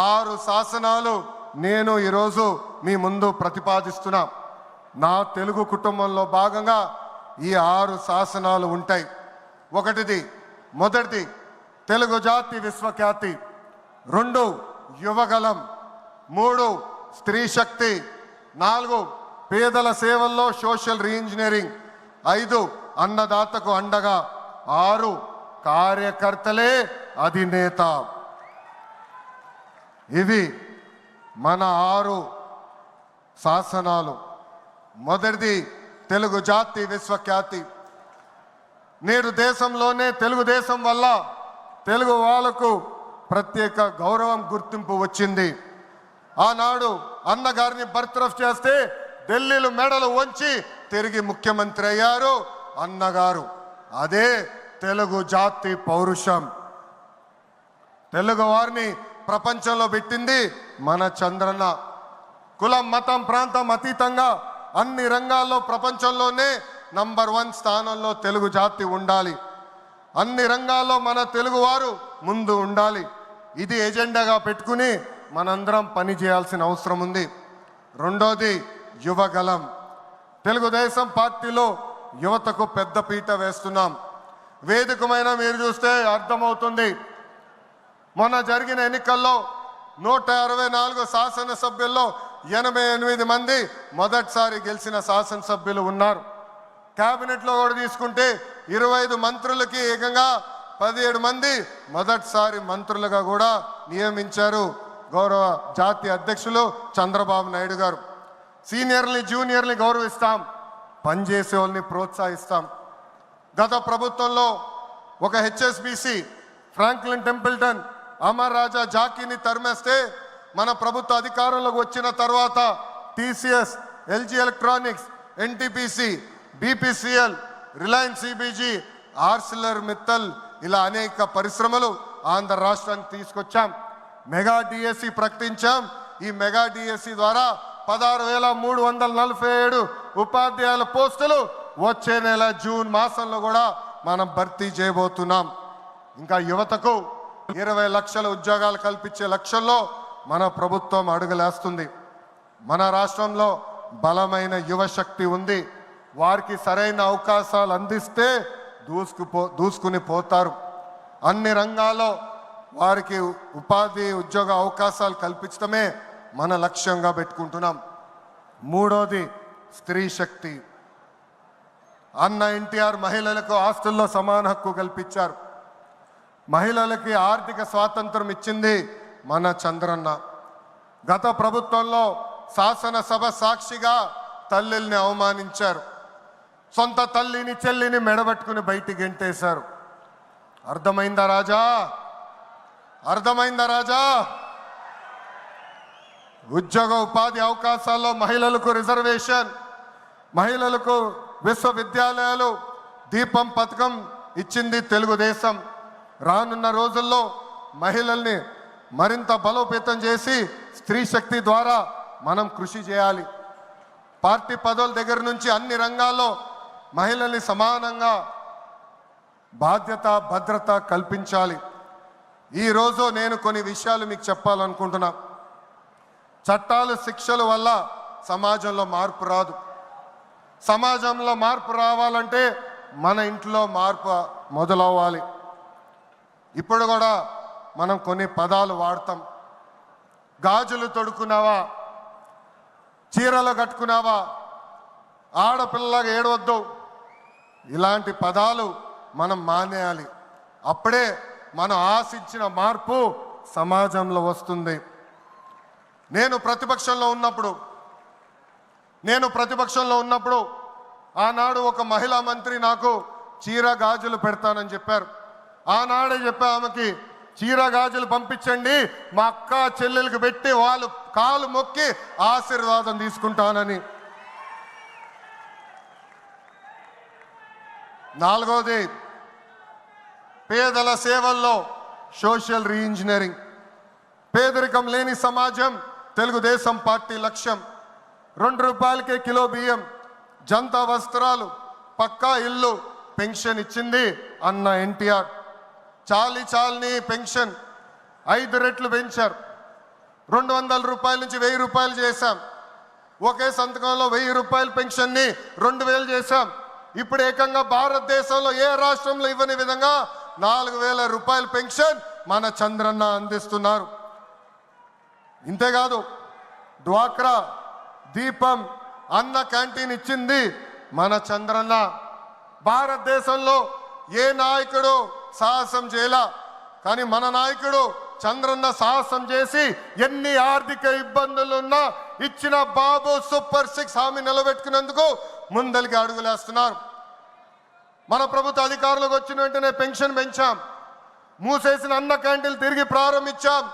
6 శాసనాలు నేను ఈరోజు మీ ముందు ప్రతిపాదిస్తున్నా. నా తెలుగు కుటుంబంలో భాగంగా ఈ 6 శాసనాలు ఉంటాయి. మొదటిది తెలుగు జాతి విశ్వఖ్యాతి, 2 యువగలం, 3 స్త్రీ శక్తి, 4 పేదల సేవల్లో సోషల్ రీఇంజనీరింగ్, 5 అన్నదాతకు అండగా, 6 కార్యకర్తలే అధినేత. ఇవి మన 6 శాసనాలు. మొదటిది తెలుగు జాతి విశ్వఖ్యాతి. నేడు దేశంలోనే తెలుగుదేశం వల్ల తెలుగు వాళ్ళకు ప్రత్యేక గౌరవం, గుర్తింపు వచ్చింది. ఆనాడు అన్నగారిని బర్తరఫ్ చేస్తే ఢిల్లీలో మెడలు వంచి తిరిగి ముఖ్యమంత్రి అయ్యారు అన్నగారు. అదే తెలుగు జాతి పౌరుషం. తెలుగు వారిని ప్రపంచంలో పెట్టింది మన చంద్రన్న. కులం, మతం, ప్రాంతం అతీతంగా అన్ని రంగాల్లో ప్రపంచంలోనే నంబర్ 1 స్థానంలో తెలుగు జాతి ఉండాలి. అన్ని రంగాల్లో మన తెలుగువారు ముందు ఉండాలి. ఇది ఎజెండాగా పెట్టుకుని మనందరం పని చేయాల్సిన అవసరం ఉంది. రెండోది యువగలం. తెలుగుదేశం పార్టీలో యువతకు పెద్ద పీట వేస్తున్నాం. వేదికమైన మీరు చూస్తే అర్థమవుతుంది. మొన్న జరిగిన ఎన్నికల్లో 164 శాసనసభ్యుల్లో 88 మంది మొదటిసారి గెలిచిన శాసనసభ్యులు ఉన్నారు. క్యాబినెట్లో కూడా తీసుకుంటే 25 మంత్రులకి ఏకంగా 17 మంది మొదటిసారి మంత్రులుగా కూడా నియమించారు గౌరవ జాతీయ అధ్యక్షులు చంద్రబాబు నాయుడు గారు. సీనియర్ని, జూనియర్ని గౌరవిస్తాం, పనిచేసే వాళ్ళని ప్రోత్సహిస్తాం. గత ప్రభుత్వంలో ఒక HSBC, Franklin Templeton, Amar Raja జాకీని తరిమేస్తే మన ప్రభుత్వ అధికారంలోకి వచ్చిన తర్వాత TCS, LG electronics, NTPC, BPCL, Reliance CBG, Arcelor Mittal ఇలా అనేక పరిశ్రమలు ఆంధ్ర రాష్ట్రానికి తీసుకొచ్చాం. మెగా డిఎస్సి ప్రకటించాం. ఈ మెగా డిఎస్సి ద్వారా 16,347 ఉపాధ్యాయుల పోస్టులు వచ్చే నెల జూన్ మాసంలో కూడా మనం భర్తీ చేయబోతున్నాం. ఇంకా యువతకు 20 లక్షల ఉద్యోగాలు కల్పించే లక్ష్యంలో మన ప్రభుత్వం అడుగులేస్తుంది. మన రాష్ట్రంలో బలమైన యువశక్తి ఉంది. వారికి సరైన అవకాశాలు అందిస్తే దూసుకుని పోతారు. అన్ని రంగాల్లో వారికి ఉపాధి, ఉద్యోగ అవకాశాలు కల్పించడమే మన లక్ష్యంగా పెట్టుకుంటున్నాం. మూడోది స్త్రీ శక్తి. అన్న ఎన్టీఆర్ మహిళలకు ఆస్తుల్లో సమాన హక్కు కల్పించారు. మహిళలకి ఆర్థిక స్వాతంత్రం ఇచ్చింది మన చంద్రన్న. గత ప్రభుత్వంలో శాసనసభ సాక్షిగా తల్లిల్ని అవమానించారు. సొంత తల్లిని, చెల్లిని మెడబట్టుకుని బయటికి గెంటేశారు. అర్థమైందా రాజా? అర్థమైందా రాజా? ఉద్యోగ ఉపాధి అవకాశాల్లో మహిళలకు రిజర్వేషన్, మహిళలకు విశ్వవిద్యాలయాలు, దీపం పథకం ఇచ్చింది తెలుగుదేశం. రానున్న రోజుల్లో మహిళల్ని మరింత బలోపేతం చేసి స్త్రీ శక్తి ద్వారా మనం కృషి చేయాలి. పార్టీ పదవుల దగ్గర నుంచి అన్ని రంగాల్లో మహిళల్ని సమానంగా బాధ్యత, భద్రత కల్పించాలి. ఈరోజు నేను కొన్ని విషయాలు మీకు చెప్పాలనుకుంటున్నా. చట్టాలు, శిక్షల వల్ల సమాజంలో మార్పు రాదు. సమాజంలో మార్పు రావాలంటే మన ఇంట్లో మార్పు మొదలవ్వాలి. ఇప్పుడు కూడా మనం కొన్ని పదాలు వాడతాం. గాజులు తొడుక్కున్నావా, చీరలు కట్టుకున్నావా, ఆడపిల్లలాగా ఏడవద్దు, ఇలాంటి పదాలు మనం మానేయాలి. అప్పుడే మనం ఆశించిన మార్పు సమాజంలో వస్తుంది. నేను ప్రతిపక్షంలో ఉన్నప్పుడు ఆనాడు ఒక మహిళా మంత్రి నాకు చీర గాజులు పెడతానని చెప్పారు. ఆనాడే చెప్పా ఆమెకి, చీర గాజులు పంపించండి, మా అక్క చెల్లెలకు పెట్టి వాళ్ళు కాలు మొక్కి ఆశీర్వాదం తీసుకుంటానని. నాలుగోది పేదల సేవల్లో సోషల్ రీఇంజనీరింగ్. పేదరికం లేని సమాజం తెలుగుదేశం పార్టీ లక్ష్యం. 2 రూపాయలకే కిలో బియ్యం, జంతా వస్త్రాలు, పక్కా ఇల్లు, పెన్షన్ ఇచ్చింది అన్న ఎన్టీఆర్. చాలని పెన్షన్ 5 రెట్లు పెంచారు. 200 రూపాయల నుంచి 1000 రూపాయలు చేశాం. ఒకే సంతకంలో 1000 రూపాయల పెన్షన్ని 2000 చేశాం. ఇప్పుడు ఏకంగా భారతదేశంలో ఏ రాష్ట్రంలో ఇవ్వని విధంగా 4000 రూపాయల పెన్షన్ మన చంద్రన్న అందిస్తున్నారు. ఇంతేకాదు డ్వాక్రా, దీపం, అన్న క్యాంటీన్ ఇచ్చింది మన చంద్రన్న. భారతదేశంలో ఏ నాయకుడు సాహసం చేయలా, కానీ మన నాయకుడు చంద్రన్న సాహసం చేసి ఎన్ని ఆర్థిక ఇబ్బందులున్నా ఇచ్చిన బాబు సూపర్ 6 హామీ నిలబెట్టుకునేందుకు ముందలికి అడుగులేస్తున్నారు. మన ప్రభుత్వ అధికారులకు వచ్చిన వెంటనే పెన్షన్ పెంచాం, మూసేసిన అన్న క్యాంటీన్లు తిరిగి ప్రారంభించాం,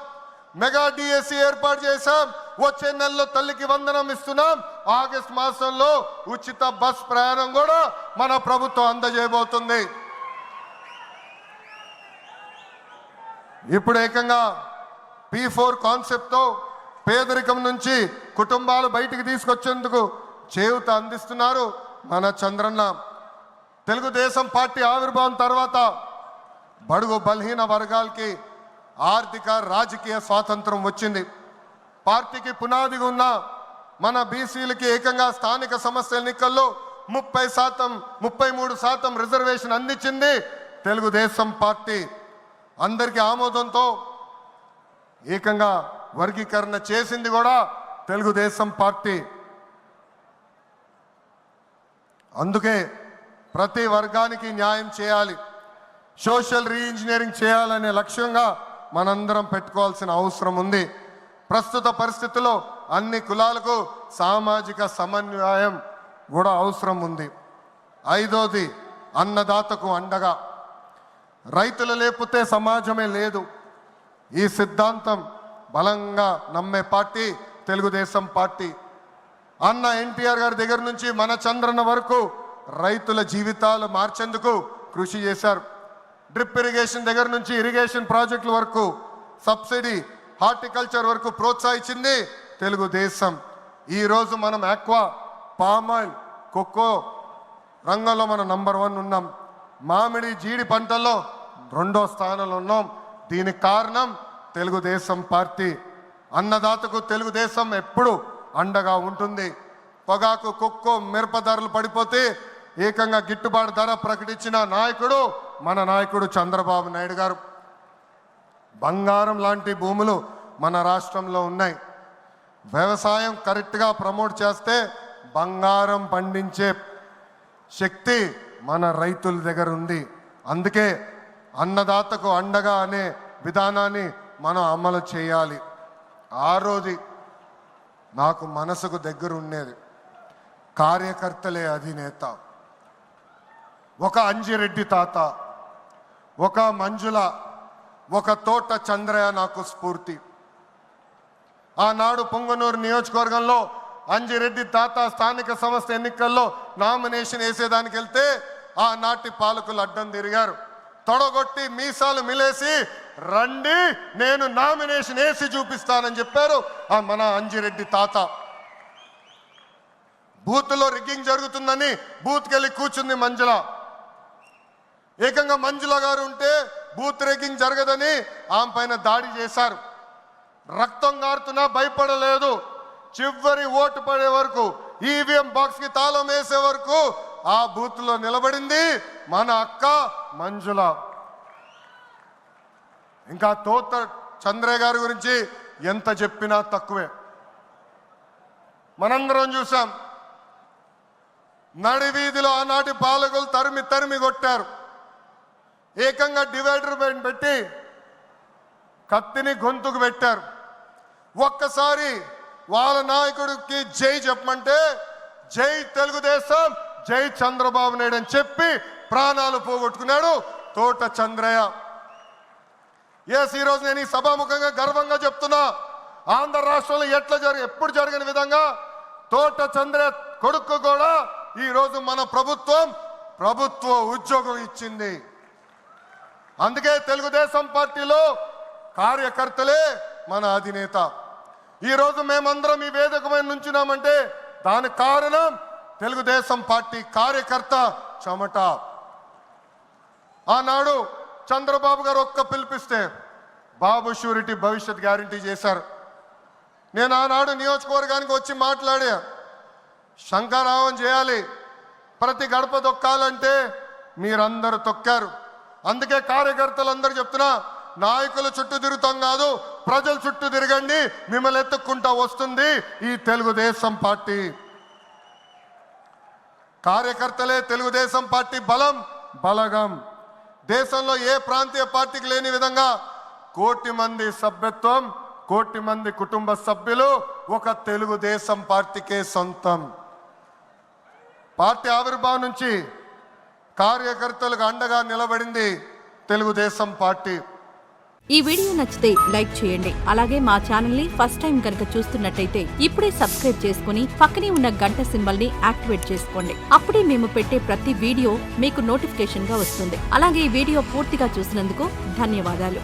మెగా డిఎస్సి ఏర్పాటు చేశాం, వచ్చే నెలలో తల్లికి వందనం ఇస్తున్నాం, ఆగస్టు మాసంలో ఉచిత బస్ ప్రయాణం కూడా మన ప్రభుత్వం అందజేయబోతుంది. ఇప్పుడు ఏకంగా P4 కాన్సెప్ట్తో పేదరికం నుంచి కుటుంబాలు బయటికి తీసుకొచ్చేందుకు చేయూత అందిస్తున్నారు మన చంద్రన్న. తెలుగుదేశం పార్టీ ఆవిర్భావం తర్వాత బడుగు బలహీన వర్గాలకి ఆర్థిక రాజకీయ స్వాతంత్రం వచ్చింది. పార్టీకి పునాదిగా ఉన్న మన బీసీలకి ఏకంగా స్థానిక సంస్థల ఎన్నికల్లో 33% రిజర్వేషన్ అందించింది తెలుగుదేశం పార్టీ. అందరికీ ఆమోదంతో ఏకంగా వర్గీకరణ చేసింది కూడా తెలుగుదేశం పార్టీ. అందుకే ప్రతి వర్గానికి న్యాయం చేయాలి, సోషల్ రీఇంజనీరింగ్ చేయాలనే లక్ష్యంగా మనందరం పెట్టుకోవాల్సిన అవసరం ఉంది. ప్రస్తుత పరిస్థితుల్లో అన్ని కులాలకు సామాజిక సమన్వయం కూడా అవసరం ఉంది. 5వది అన్నదాతకు అండగా. రైతులు లేకపోతే సమాజమే లేదు. ఈ సిద్ధాంతం బలంగా నమ్మే పార్టీ తెలుగుదేశం పార్టీ. అన్న ఎన్టీఆర్ గారి దగ్గర నుంచి మన చంద్రన్న వరకు రైతుల జీవితాలు మార్చేందుకు కృషి చేశారు. డ్రిప్ ఇరిగేషన్ దగ్గర నుంచి ఇరిగేషన్ ప్రాజెక్టుల వరకు, సబ్సిడీ, హార్టికల్చర్ వరకు ప్రోత్సహించింది తెలుగుదేశం. ఈరోజు మనం ఆక్వా, పామాయిల్, కోకో రంగంలో మనం నంబర్ 1 ఉన్నాం. మామిడి, జీడి పంటల్లో 2వ స్థానంలో ఉన్నాం. దీనికి కారణం తెలుగుదేశం పార్టీ. అన్నదాతకు తెలుగుదేశం ఎప్పుడు అండగా ఉంటుంది. పొగాకు, కొక్కో, మిరప ధరలు పడిపోతే ఏకంగా గిట్టుబాటు ధర ప్రకటించిన నాయకుడు మన నాయకుడు చంద్రబాబు నాయుడు గారు. బంగారం లాంటి భూములు మన రాష్ట్రంలో ఉన్నాయి. వ్యవసాయం కరెక్ట్గా ప్రమోట్ చేస్తే బంగారం పండించే శక్తి మన రైతుల దగ్గర ఉంది. అందుకే అన్నదాతకు అండగా అనే విధానాన్ని మనం అమలు చేయాలి. 6వది నాకు మనసుకు దగ్గర ఉండేది, కార్యకర్తలే అధినేత. ఒక అంజిరెడ్డి తాత, ఒక మంజుల, ఒక తోట చంద్రయ్య నాకు స్ఫూర్తి. ఆనాడు పొంగనూరు నియోజకవర్గంలో అంజిరెడ్డి తాత స్థానిక సంస్థ ఎన్నికల్లో నామినేషన్ వేసేదానికి వెళ్తే ఆనాటి పాలకులు అడ్డం తిరిగారు. తొడగొట్టి మీసాలు మిలేసి రండి నేను నామినేషన్ వేసి చూపిస్తానని చెప్పారు మన అంజిరెడ్డి తాత. బూత్లో రిగ్గింగ్ జరుగుతుందని బూత్కి వెళ్ళి కూర్చుంది మంజుల. ఏకంగా మంజుల గారు ఉంటే బూత్ రిగ్గింగ్ జరగదని ఆమె పైన దాడి చేశారు. రక్తం గారుతున్నా భయపడలేదు. చివరి ఓటు పడే వరకు, ఈవీఎం బాక్స్కి తాళం వేసే వరకు ఆ బూత్లో నిలబడింది మన అక్క మంజుల. ఇంకా తోట చంద్రయ్య గారి గురించి ఎంత చెప్పినా తక్కువే. మనందరం చూసాం, నడివీధిలో ఆనాటి పాలకులు తరిమి తరిమి కొట్టారు. ఏకంగా డివైడర్ పెట్టి కత్తిని గొంతుకు పెట్టారు. ఒక్కసారి వాళ్ళ నాయకుడికి జై చెప్పమంటే జై తెలుగుదేశం, జై చంద్రబాబు నాయుడు అని చెప్పి ప్రాణాలు పోగొట్టుకున్నాడు తోట చంద్రయ్య. ఈరోజు నేను ఈ సభాముఖంగా గర్వంగా చెప్తున్నా, ఆంధ్ర రాష్ట్రంలో ఎప్పుడు జరగని విధంగా తోట చంద్రయ్య కొడుకు కూడా ఈరోజు మన ప్రభుత్వ ఉద్యోగం ఇచ్చింది. అందుకే తెలుగుదేశం పార్టీలో కార్యకర్తలే మన అధినేత. ఈరోజు మేమందరం ఈ వేదిక మీద నుంచున్నామంటే దానికి కారణం తెలుగుదేశం పార్టీ కార్యకర్త చెమట. ఆనాడు చంద్రబాబు గారు ఒక్క పిలిపిస్తే బాబు షూరిటీ భవిష్యత్ గ్యారంటీ చేశారు. నేను ఆనాడు నియోజకవర్గానికి వచ్చి మాట్లాడా, శంఖారావం చేయాలి, ప్రతి గడప తొక్కాలంటే మీరందరూ తొక్కారు. అందుకే కార్యకర్తలందరూ చెప్తున్నా, నాయకులు చుట్టూ తిరుగుతాం కాదు, ప్రజల చుట్టూ తిరగండి, మిమ్మల్ని ఎత్తుక్కుంటా వస్తుంది ఈ తెలుగుదేశం పార్టీ. కార్యకర్తలే తెలుగుదేశం పార్టీ బలం బలగం. దేశంలో ఏ ప్రాంతీయ పార్టీకి లేని విధంగా 1 కోటి మంది సభ్యత్వం, 1 కోటి మంది కుటుంబ సభ్యులు ఒక తెలుగుదేశం పార్టీకే సొంతం. పార్టీ ఆవిర్భావం నుంచి కార్యకర్తలకు అండగా నిలబడింది తెలుగుదేశం పార్టీ. ఈ వీడియో నచ్చితే లైక్ చేయండి. అలాగే మా ఛానల్ ని ఫస్ట్ టైం కనుక చూస్తున్నట్టయితే ఇప్పుడే సబ్స్క్రైబ్ చేసుకుని పక్కనే ఉన్న గంట సింబల్ ని యాక్టివేట్ చేసుకోండి. అప్పుడే మేము పెట్టే ప్రతి వీడియో మీకు నోటిఫికేషన్ గా వస్తుంది. అలాగే ఈ వీడియో పూర్తిగా చూసినందుకు ధన్యవాదాలు.